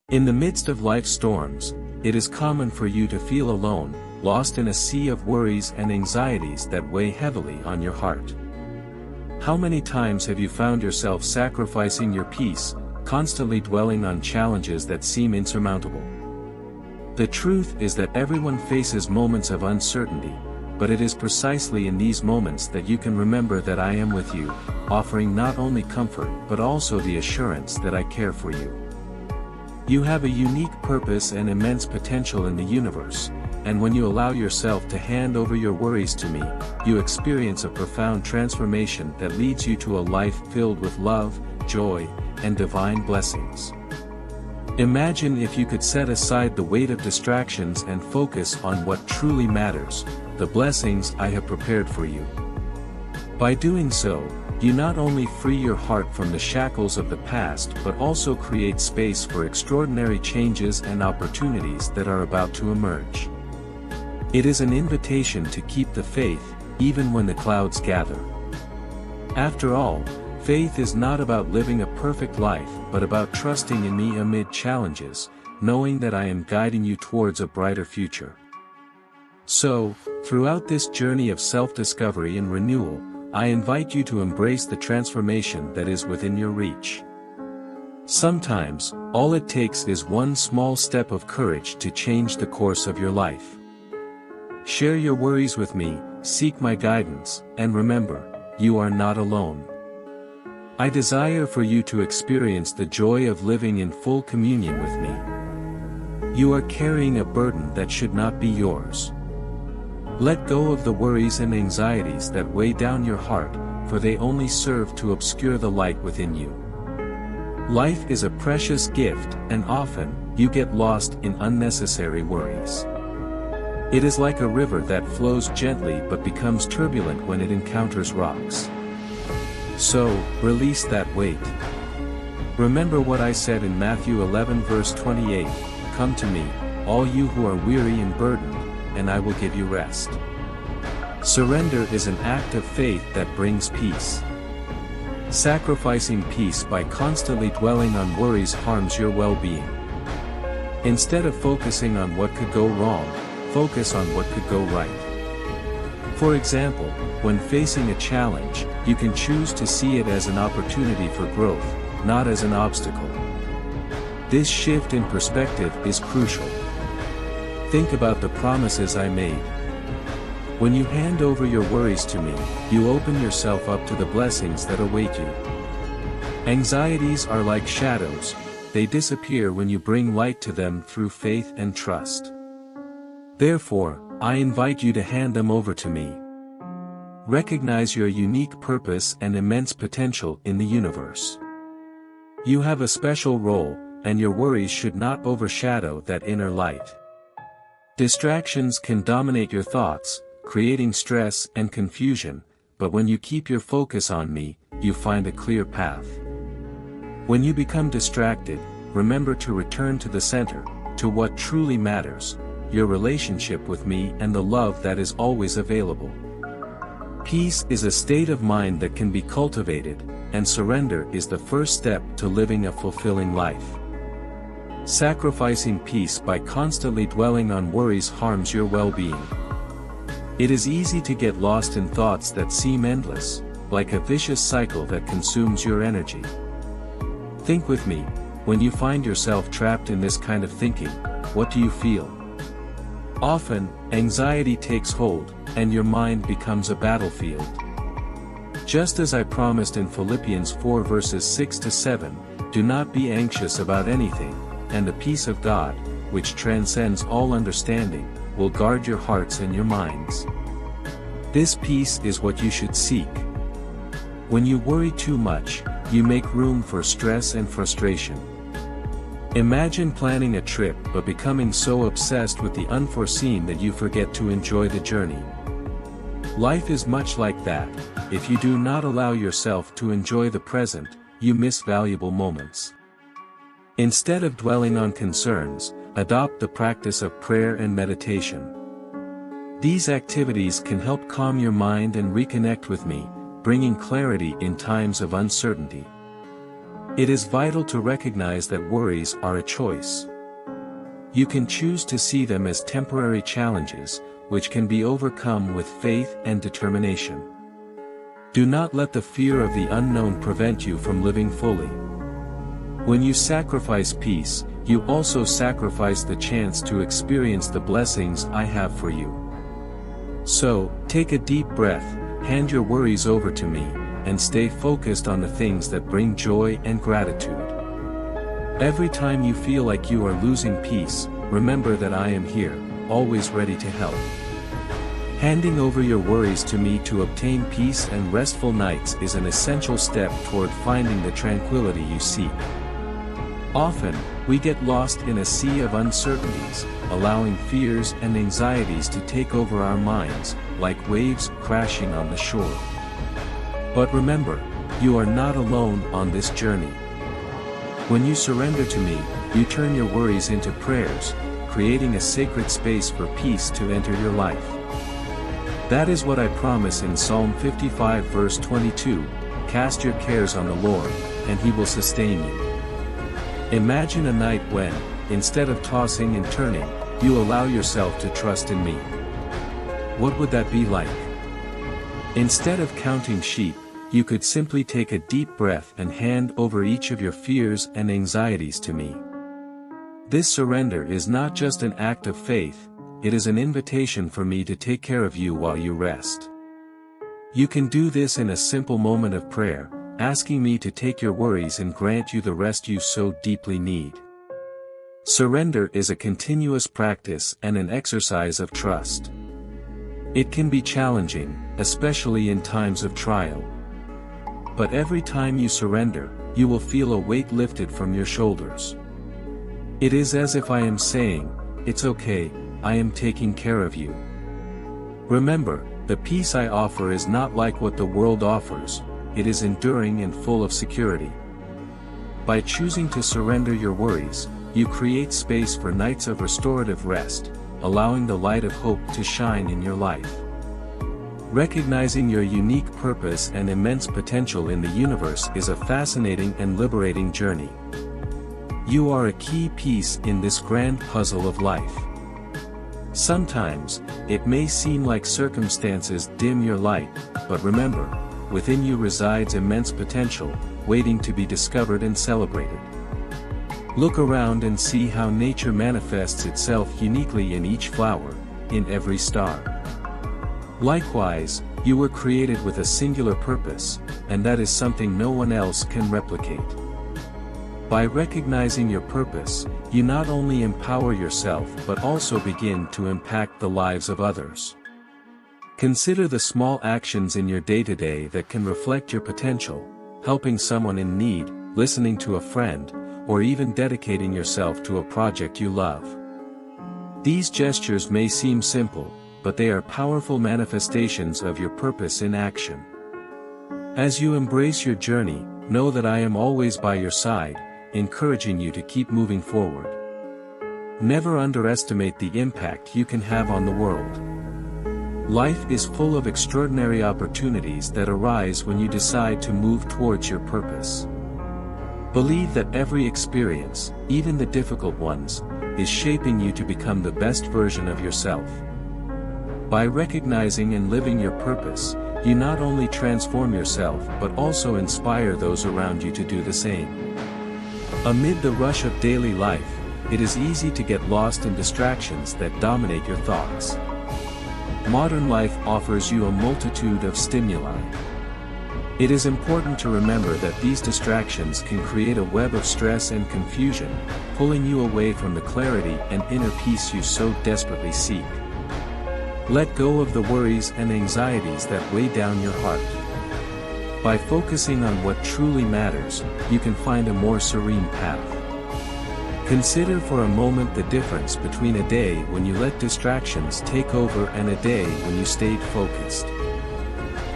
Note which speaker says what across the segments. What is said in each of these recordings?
Speaker 1: In the midst of life's storms, it is common for you to feel alone, lost in a sea of worries and anxieties that weigh heavily on your heart. How many times have you found yourself sacrificing your peace, constantly dwelling on challenges that seem insurmountable? The truth is that everyone faces moments of uncertainty, but it is precisely in these moments that you can remember that I am with you, offering not only comfort but also the assurance that I care for you. You have a unique purpose and immense potential in the universe, and when you allow yourself to hand over your worries to me, you experience a profound transformation that leads you to a life filled with love, joy, and divine blessings. Imagine if you could set aside the weight of distractions and focus on what truly matters, the blessings I have prepared for you. By doing so, you not only free your heart from the shackles of the past but also create space for extraordinary changes and opportunities that are about to emerge. It is an invitation to keep the faith, even when the clouds gather. After all, faith is not about living a perfect life but about trusting in me amid challenges, knowing that I am guiding you towards a brighter future. So, throughout this journey of self-discovery and renewal, I invite you to embrace the transformation that is within your reach. Sometimes, all it takes is one small step of courage to change the course of your life. Share your worries with me, seek my guidance, and remember, you are not alone. I desire for you to experience the joy of living in full communion with me. You are carrying a burden that should not be yours. Let go of the worries and anxieties that weigh down your heart, for they only serve to obscure the light within you. Life is a precious gift, and often, you get lost in unnecessary worries. It is like a river that flows gently but becomes turbulent when it encounters rocks. So, release that weight. Remember what I said in Matthew 11 verse 28, "Come to me, all you who are weary and burdened, and I will give you rest." Surrender is an act of faith that brings peace. Sacrificing peace by constantly dwelling on worries harms your well-being. Instead of focusing on what could go wrong, focus on what could go right. For example, when facing a challenge, you can choose to see it as an opportunity for growth, not as an obstacle. This shift in perspective is crucial. Think about the promises I made. When you hand over your worries to me, you open yourself up to the blessings that await you. Anxieties are like shadows, they disappear when you bring light to them through faith and trust. Therefore, I invite you to hand them over to me. Recognize your unique purpose and immense potential in the universe. You have a special role, and your worries should not overshadow that inner light. Distractions can dominate your thoughts, creating stress and confusion, but when you keep your focus on me, you find a clear path. When you become distracted, remember to return to the center, to what truly matters, your relationship with me and the love that is always available. Peace is a state of mind that can be cultivated, and surrender is the first step to living a fulfilling life. Sacrificing peace by constantly dwelling on worries harms your well-being. It is easy to get lost in thoughts that seem endless, like a vicious cycle that consumes your energy. Think with me, when you find yourself trapped in this kind of thinking, what do you feel? Often, anxiety takes hold, and your mind becomes a battlefield. Just as I promised in Philippians 4 verses 6 to 7, do not be anxious about anything, and the peace of God, which transcends all understanding, will guard your hearts and your minds. This peace is what you should seek. When you worry too much, you make room for stress and frustration. Imagine planning a trip but becoming so obsessed with the unforeseen that you forget to enjoy the journey. Life is much like that. If you do not allow yourself to enjoy the present, you miss valuable moments. Instead of dwelling on concerns, adopt the practice of prayer and meditation. These activities can help calm your mind and reconnect with me, bringing clarity in times of uncertainty. It is vital to recognize that worries are a choice. You can choose to see them as temporary challenges, which can be overcome with faith and determination. Do not let the fear of the unknown prevent you from living fully. When you sacrifice peace, you also sacrifice the chance to experience the blessings I have for you. So, take a deep breath, hand your worries over to me, and stay focused on the things that bring joy and gratitude. Every time you feel like you are losing peace, remember that I am here, always ready to help. Handing over your worries to me to obtain peace and restful nights is an essential step toward finding the tranquility you seek. Often, we get lost in a sea of uncertainties, allowing fears and anxieties to take over our minds, like waves crashing on the shore. But remember, you are not alone on this journey. When you surrender to me, you turn your worries into prayers, creating a sacred space for peace to enter your life. That is what I promise in Psalm 55 verse 22, "Cast your cares on the Lord, and He will sustain you." Imagine a night when, instead of tossing and turning, you allow yourself to trust in me. What would that be like? Instead of counting sheep, you could simply take a deep breath and hand over each of your fears and anxieties to me. This surrender is not just an act of faith, it is an invitation for me to take care of you while you rest. You can do this in a simple moment of prayer, asking me to take your worries and grant you the rest you so deeply need. Surrender is a continuous practice and an exercise of trust. It can be challenging, especially in times of trial. But every time you surrender, you will feel a weight lifted from your shoulders. It is as if I am saying, "It's okay, I am taking care of you." Remember, the peace I offer is not like what the world offers, it is enduring and full of security. By choosing to surrender your worries, you create space for nights of restorative rest, allowing the light of hope to shine in your life. Recognizing your unique purpose and immense potential in the universe is a fascinating and liberating journey. You are a key piece in this grand puzzle of life. Sometimes, it may seem like circumstances dim your light, but remember, within you resides immense potential, waiting to be discovered and celebrated. Look around and see how nature manifests itself uniquely in each flower, in every star. Likewise, you were created with a singular purpose, and that is something no one else can replicate. By recognizing your purpose, you not only empower yourself but also begin to impact the lives of others. Consider the small actions in your day-to-day that can reflect your potential, helping someone in need, listening to a friend, or even dedicating yourself to a project you love. These gestures may seem simple, but they are powerful manifestations of your purpose in action. As you embrace your journey, know that I am always by your side, encouraging you to keep moving forward. Never underestimate the impact you can have on the world. Life is full of extraordinary opportunities that arise when you decide to move towards your purpose. Believe that every experience, even the difficult ones, is shaping you to become the best version of yourself. By recognizing and living your purpose, you not only transform yourself but also inspire those around you to do the same. Amid the rush of daily life, it is easy to get lost in distractions that dominate your thoughts. Modern life offers you a multitude of stimuli. It is important to remember that these distractions can create a web of stress and confusion, pulling you away from the clarity and inner peace you so desperately seek. Let go of the worries and anxieties that weigh down your heart. By focusing on what truly matters, you can find a more serene path. Consider for a moment the difference between a day when you let distractions take over and a day when you stayed focused.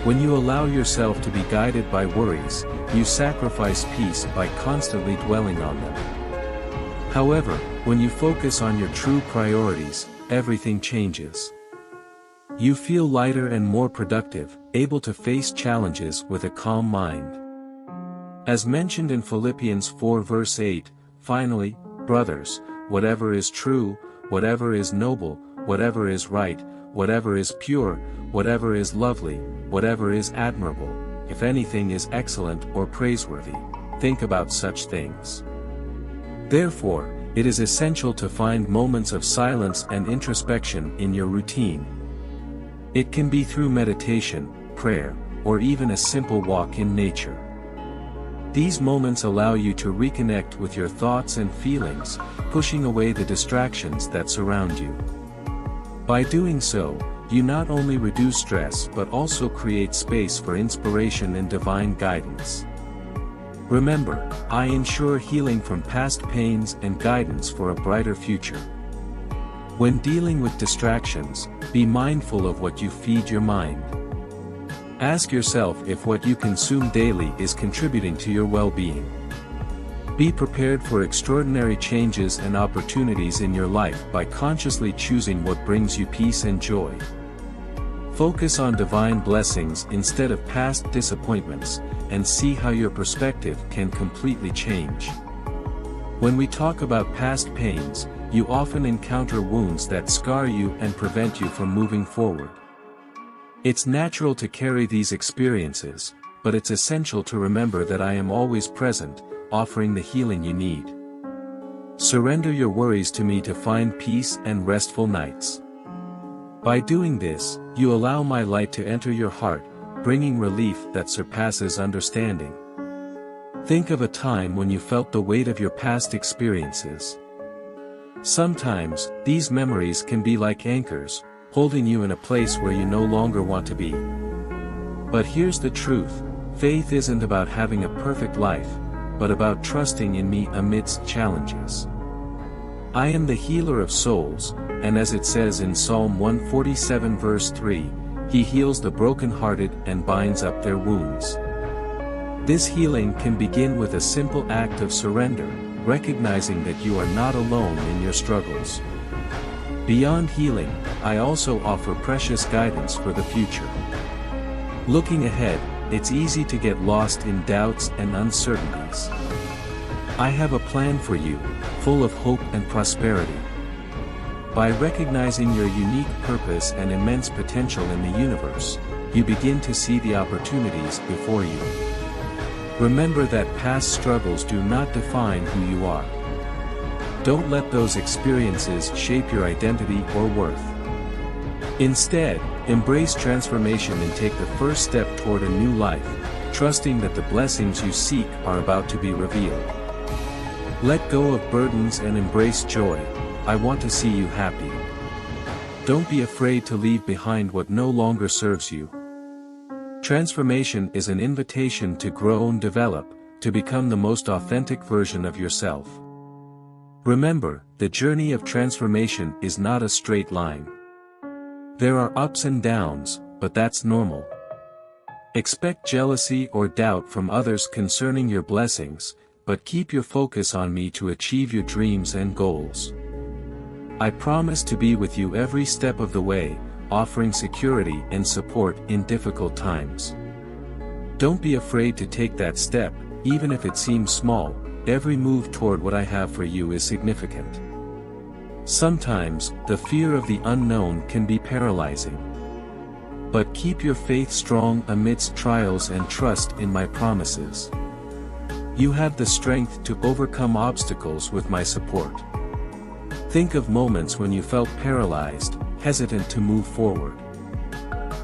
Speaker 1: When you allow yourself to be guided by worries, you sacrifice peace by constantly dwelling on them. However, when you focus on your true priorities, everything changes. You feel lighter and more productive, able to face challenges with a calm mind. As mentioned in Philippians 4 verse 8, finally, brothers, whatever is true, whatever is noble, whatever is right, whatever is pure, whatever is lovely, whatever is admirable, if anything is excellent or praiseworthy, think about such things. Therefore, it is essential to find moments of silence and introspection in your routine. It can be through meditation, prayer, or even a simple walk in nature. These moments allow you to reconnect with your thoughts and feelings, pushing away the distractions that surround you. By doing so, you not only reduce stress but also create space for inspiration and divine guidance. Remember, I ensure healing from past pains and guidance for a brighter future. When dealing with distractions, be mindful of what you feed your mind. Ask yourself if what you consume daily is contributing to your well-being. Be prepared for extraordinary changes and opportunities in your life by consciously choosing what brings you peace and joy. Focus on divine blessings instead of past disappointments, and see how your perspective can completely change. When we talk about past pains, you often encounter wounds that scar you and prevent you from moving forward. It's natural to carry these experiences, but it's essential to remember that I am always present, offering the healing you need. Surrender your worries to me to find peace and restful nights. By doing this, you allow my light to enter your heart, bringing relief that surpasses understanding. Think of a time when you felt the weight of your past experiences. Sometimes, these memories can be like anchors, holding you in a place where you no longer want to be. But here's the truth, faith isn't about having a perfect life, but about trusting in me amidst challenges. I am the healer of souls, and as it says in Psalm 147 verse 3, He heals the brokenhearted and binds up their wounds. This healing can begin with a simple act of surrender, recognizing that you are not alone in your struggles. Beyond healing, I also offer precious guidance for the future. Looking ahead, it's easy to get lost in doubts and uncertainties. I have a plan for you, full of hope and prosperity. By recognizing your unique purpose and immense potential in the universe, you begin to see the opportunities before you. Remember that past struggles do not define who you are. Don't let those experiences shape your identity or worth. Instead, embrace transformation and take the first step toward a new life, trusting that the blessings you seek are about to be revealed. Let go of burdens and embrace joy. I want to see you happy. Don't be afraid to leave behind what no longer serves you. Transformation is an invitation to grow and develop, to become the most authentic version of yourself. Remember, the journey of transformation is not a straight line. There are ups and downs, but that's normal. Expect jealousy or doubt from others concerning your blessings, but keep your focus on me to achieve your dreams and goals. I promise to be with you every step of the way, offering security and support in difficult times. Don't be afraid to take that step, even if it seems small. Every move toward what I have for you is significant. Sometimes, the fear of the unknown can be paralyzing. But keep your faith strong amidst trials and trust in my promises. You have the strength to overcome obstacles with my support. Think of moments when you felt paralyzed, hesitant to move forward.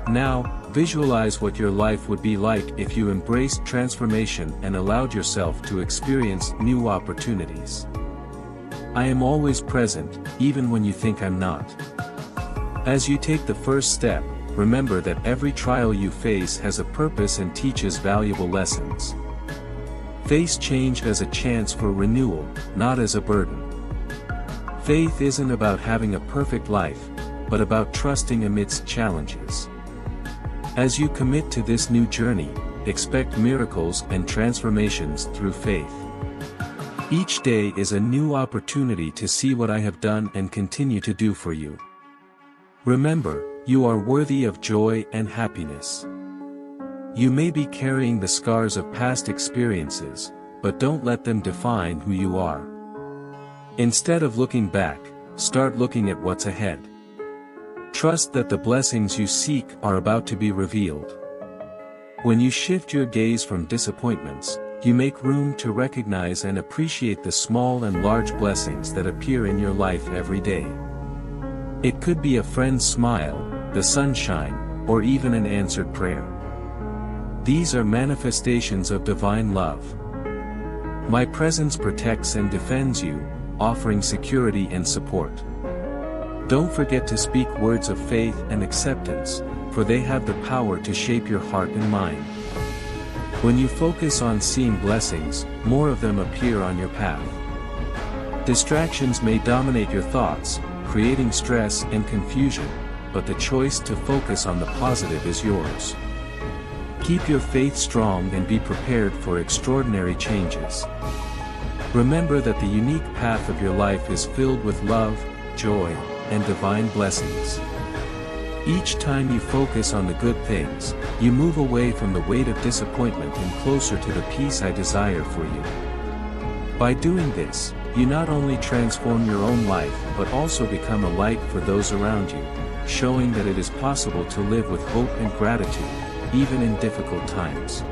Speaker 1: Now, visualize what your life would be like if you embraced transformation and allowed yourself to experience new opportunities. I am always present, even when you think I'm not. As you take the first step, remember that every trial you face has a purpose and teaches valuable lessons. Face change as a chance for renewal, not as a burden. Faith isn't about having a perfect life, but about trusting amidst challenges. As you commit to this new journey, expect miracles and transformations through faith. Each day is a new opportunity to see what I have done and continue to do for you. Remember, you are worthy of joy and happiness. You may be carrying the scars of past experiences, but don't let them define who you are. Instead of looking back, start looking at what's ahead. Trust that the blessings you seek are about to be revealed. When you shift your gaze from disappointments, you make room to recognize and appreciate the small and large blessings that appear in your life every day. It could be a friend's smile, the sunshine, or even an answered prayer. These are manifestations of divine love. My presence protects and defends you, offering security and support. Don't forget to speak words of faith and acceptance, for they have the power to shape your heart and mind. When you focus on seeing blessings, more of them appear on your path. Distractions may dominate your thoughts, creating stress and confusion, but the choice to focus on the positive is yours. Keep your faith strong and be prepared for extraordinary changes. Remember that the unique path of your life is filled with love, joy, and divine blessings. Each time you focus on the good things, you move away from the weight of disappointment and closer to the peace I desire for you. By doing this, you not only transform your own life but also become a light for those around you, showing that it is possible to live with hope and gratitude, even in difficult times.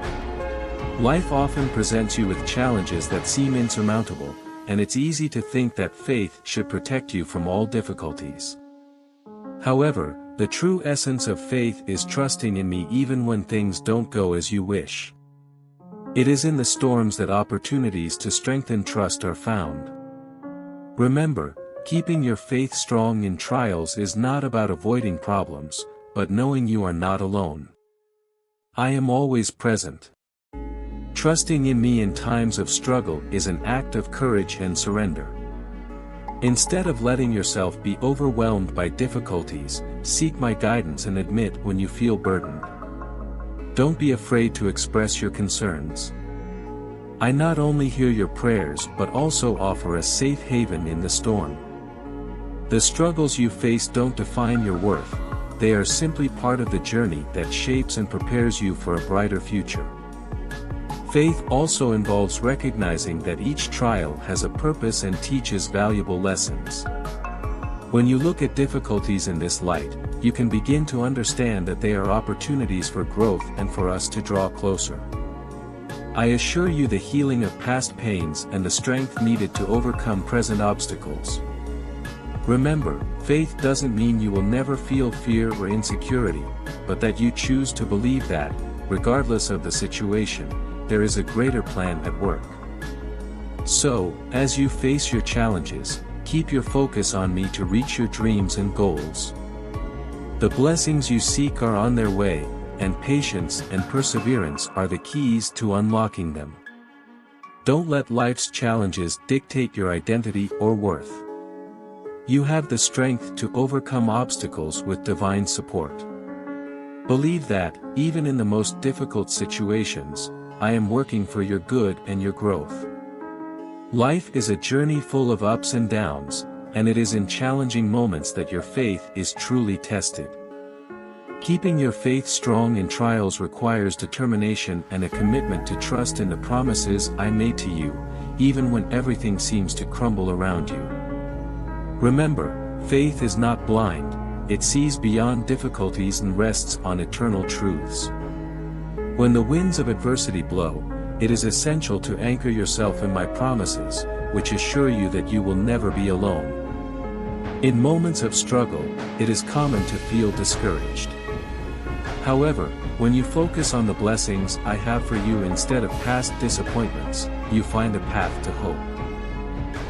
Speaker 1: Life often presents you with challenges that seem insurmountable, and it's easy to think that faith should protect you from all difficulties. However, the true essence of faith is trusting in me even when things don't go as you wish. It is in the storms that opportunities to strengthen trust are found. Remember, keeping your faith strong in trials is not about avoiding problems, but knowing you are not alone. I am always present. Trusting in me in times of struggle is an act of courage and surrender. Instead of letting yourself be overwhelmed by difficulties, seek my guidance and admit when you feel burdened. Don't be afraid to express your concerns. I not only hear your prayers but also offer a safe haven in the storm. The struggles you face don't define your worth, they are simply part of the journey that shapes and prepares you for a brighter future. Faith also involves recognizing that each trial has a purpose and teaches valuable lessons. When you look at difficulties in this light, you can begin to understand that they are opportunities for growth and for us to draw closer. I assure you the healing of past pains and the strength needed to overcome present obstacles. Remember, faith doesn't mean you will never feel fear or insecurity, but that you choose to believe that, regardless of the situation, there is a greater plan at work. So, as you face your challenges, keep your focus on me to reach your dreams and goals. The blessings you seek are on their way, and patience and perseverance are the keys to unlocking them. Don't let life's challenges dictate your identity or worth. You have the strength to overcome obstacles with divine support. Believe that, even in the most difficult situations, I am working for your good and your growth. Life is a journey full of ups and downs, and it is in challenging moments that your faith is truly tested. Keeping your faith strong in trials requires determination and a commitment to trust in the promises I made to you, even when everything seems to crumble around you. Remember, faith is not blind, it sees beyond difficulties and rests on eternal truths. When the winds of adversity blow, it is essential to anchor yourself in my promises, which assure you that you will never be alone. In moments of struggle, it is common to feel discouraged. However, when you focus on the blessings I have for you instead of past disappointments, you find a path to hope.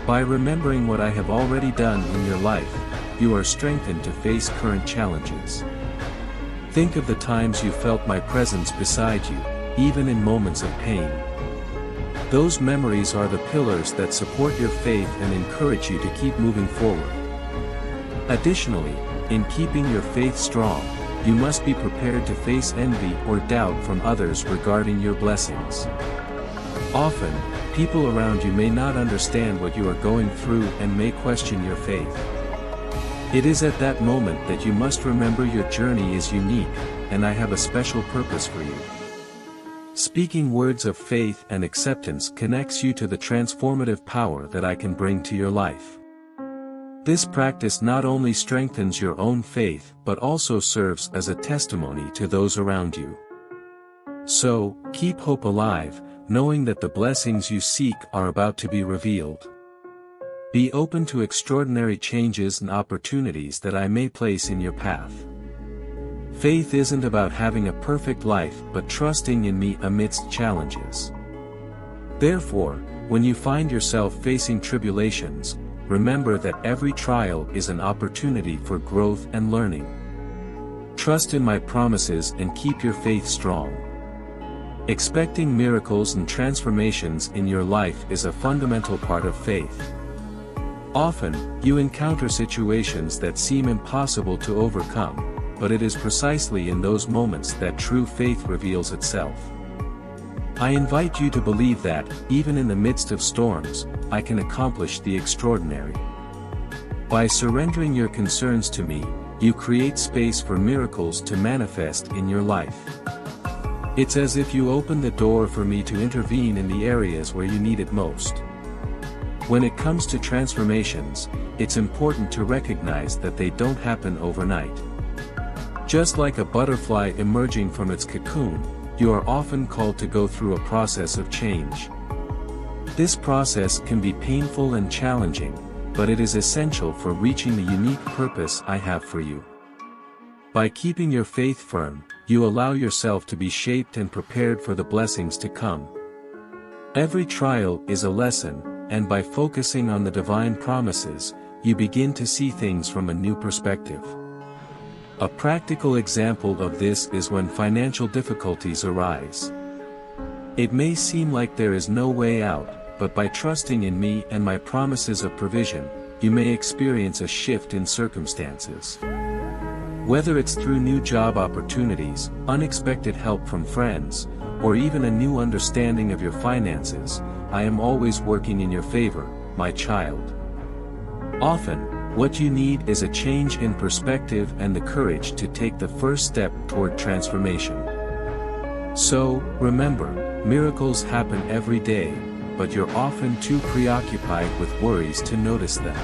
Speaker 1: By remembering what I have already done in your life, you are strengthened to face current challenges. Think of the times you felt my presence beside you, even in moments of pain. Those memories are the pillars that support your faith and encourage you to keep moving forward. Additionally, in keeping your faith strong, you must be prepared to face envy or doubt from others regarding your blessings. Often, people around you may not understand what you are going through and may question your faith. It is at that moment that you must remember your journey is unique, and I have a special purpose for you. Speaking words of faith and acceptance connects you to the transformative power that I can bring to your life. This practice not only strengthens your own faith but also serves as a testimony to those around you. So, keep hope alive, knowing that the blessings you seek are about to be revealed. Be open to extraordinary changes and opportunities that I may place in your path. Faith isn't about having a perfect life but trusting in me amidst challenges. Therefore, when you find yourself facing tribulations, remember that every trial is an opportunity for growth and learning. Trust in my promises and keep your faith strong. Expecting miracles and transformations in your life is a fundamental part of faith. Often, you encounter situations that seem impossible to overcome, but it is precisely in those moments that true faith reveals itself. I invite you to believe that, even in the midst of storms, I can accomplish the extraordinary. By surrendering your concerns to me, you create space for miracles to manifest in your life. It's as if you open the door for me to intervene in the areas where you need it most. When it comes to transformations, it's important to recognize that they don't happen overnight. Just like a butterfly emerging from its cocoon, you are often called to go through a process of change. This process can be painful and challenging, but it is essential for reaching the unique purpose I have for you. By keeping your faith firm, you allow yourself to be shaped and prepared for the blessings to come. Every trial is a lesson, and by focusing on the divine promises, you begin to see things from a new perspective. A practical example of this is when financial difficulties arise. It may seem like there is no way out, but by trusting in me and my promises of provision, you may experience a shift in circumstances. Whether it's through new job opportunities, unexpected help from friends, or even a new understanding of your finances, I am always working in your favor, my child. Often, what you need is a change in perspective and the courage to take the first step toward transformation. So, remember, miracles happen every day, but you're often too preoccupied with worries to notice them.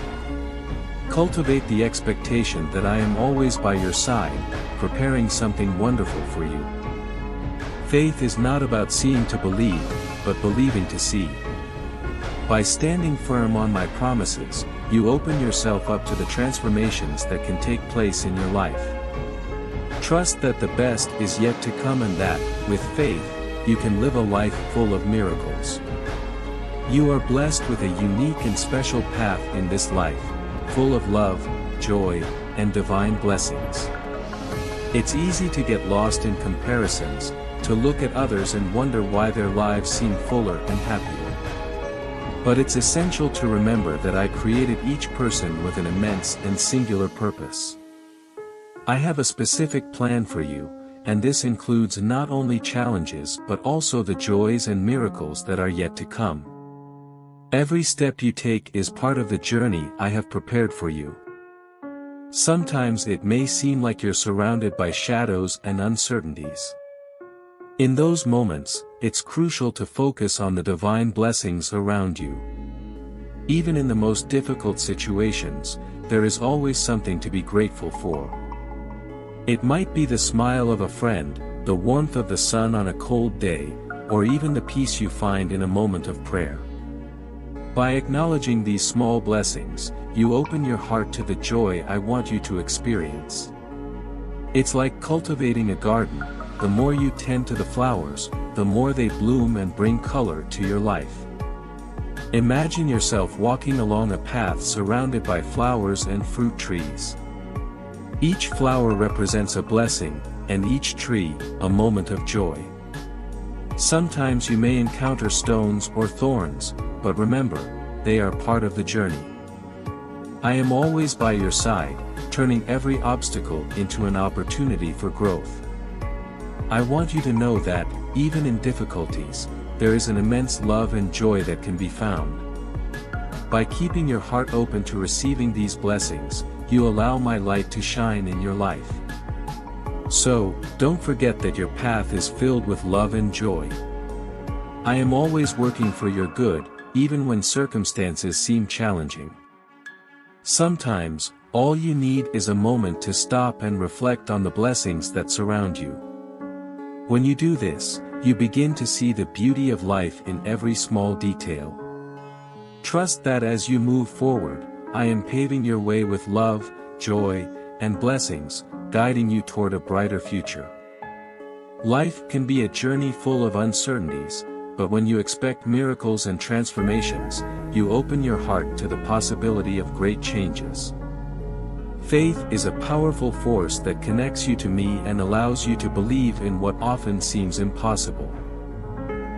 Speaker 1: Cultivate the expectation that I am always by your side, preparing something wonderful for you. Faith is not about seeing to believe, but believing to see. By standing firm on my promises, you open yourself up to the transformations that can take place in your life. Trust that the best is yet to come and that, with faith, you can live a life full of miracles. You are blessed with a unique and special path in this life, full of love, joy, and divine blessings. It's easy to get lost in comparisons, to look at others and wonder why their lives seem fuller and happier. But it's essential to remember that I created each person with an immense and singular purpose. I have a specific plan for you, and this includes not only challenges but also the joys and miracles that are yet to come. Every step you take is part of the journey I have prepared for you. Sometimes it may seem like you're surrounded by shadows and uncertainties. In those moments, it's crucial to focus on the divine blessings around you. Even in the most difficult situations, there is always something to be grateful for. It might be the smile of a friend, the warmth of the sun on a cold day, or even the peace you find in a moment of prayer. By acknowledging these small blessings, you open your heart to the joy I want you to experience. It's like cultivating a garden. The more you tend to the flowers, the more they bloom and bring color to your life. Imagine yourself walking along a path surrounded by flowers and fruit trees. Each flower represents a blessing, and each tree, a moment of joy. Sometimes you may encounter stones or thorns, but remember, they are part of the journey. I am always by your side, turning every obstacle into an opportunity for growth. I want you to know that, even in difficulties, there is an immense love and joy that can be found. By keeping your heart open to receiving these blessings, you allow my light to shine in your life. So, don't forget that your path is filled with love and joy. I am always working for your good, even when circumstances seem challenging. Sometimes, all you need is a moment to stop and reflect on the blessings that surround you. When you do this, you begin to see the beauty of life in every small detail. Trust that as you move forward, I am paving your way with love, joy, and blessings, guiding you toward a brighter future. Life can be a journey full of uncertainties, but when you expect miracles and transformations, you open your heart to the possibility of great changes. Faith is a powerful force that connects you to me and allows you to believe in what often seems impossible.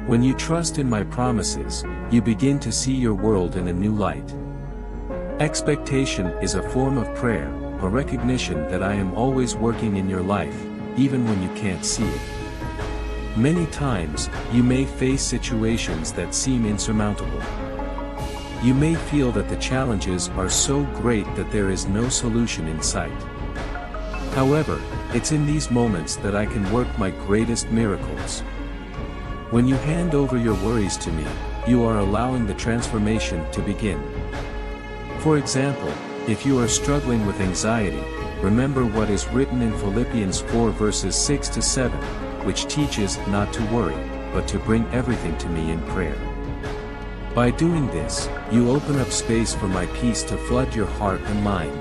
Speaker 1: When you trust in my promises, you begin to see your world in a new light. Expectation is a form of prayer, a recognition that I am always working in your life, even when you can't see it. Many times, you may face situations that seem insurmountable. You may feel that the challenges are so great that there is no solution in sight. However, it's in these moments that I can work my greatest miracles. When you hand over your worries to me, you are allowing the transformation to begin. For example, if you are struggling with anxiety, remember what is written in Philippians 4 verses 6 to 7, which teaches not to worry, but to bring everything to me in prayer. By doing this, you open up space for my peace to flood your heart and mind.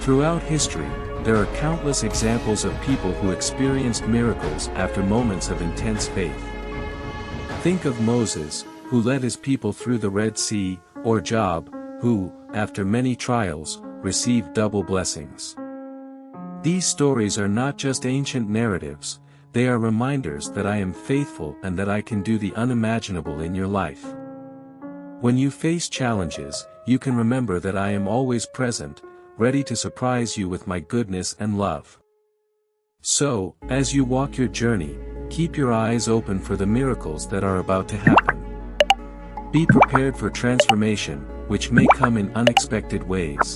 Speaker 1: Throughout history, there are countless examples of people who experienced miracles after moments of intense faith. Think of Moses, who led his people through the Red Sea, or Job, who, after many trials, received double blessings. These stories are not just ancient narratives, they are reminders that I am faithful and that I can do the unimaginable in your life. When you face challenges, you can remember that I am always present, ready to surprise you with my goodness and love. So, as you walk your journey, keep your eyes open for the miracles that are about to happen. Be prepared for transformation, which may come in unexpected ways.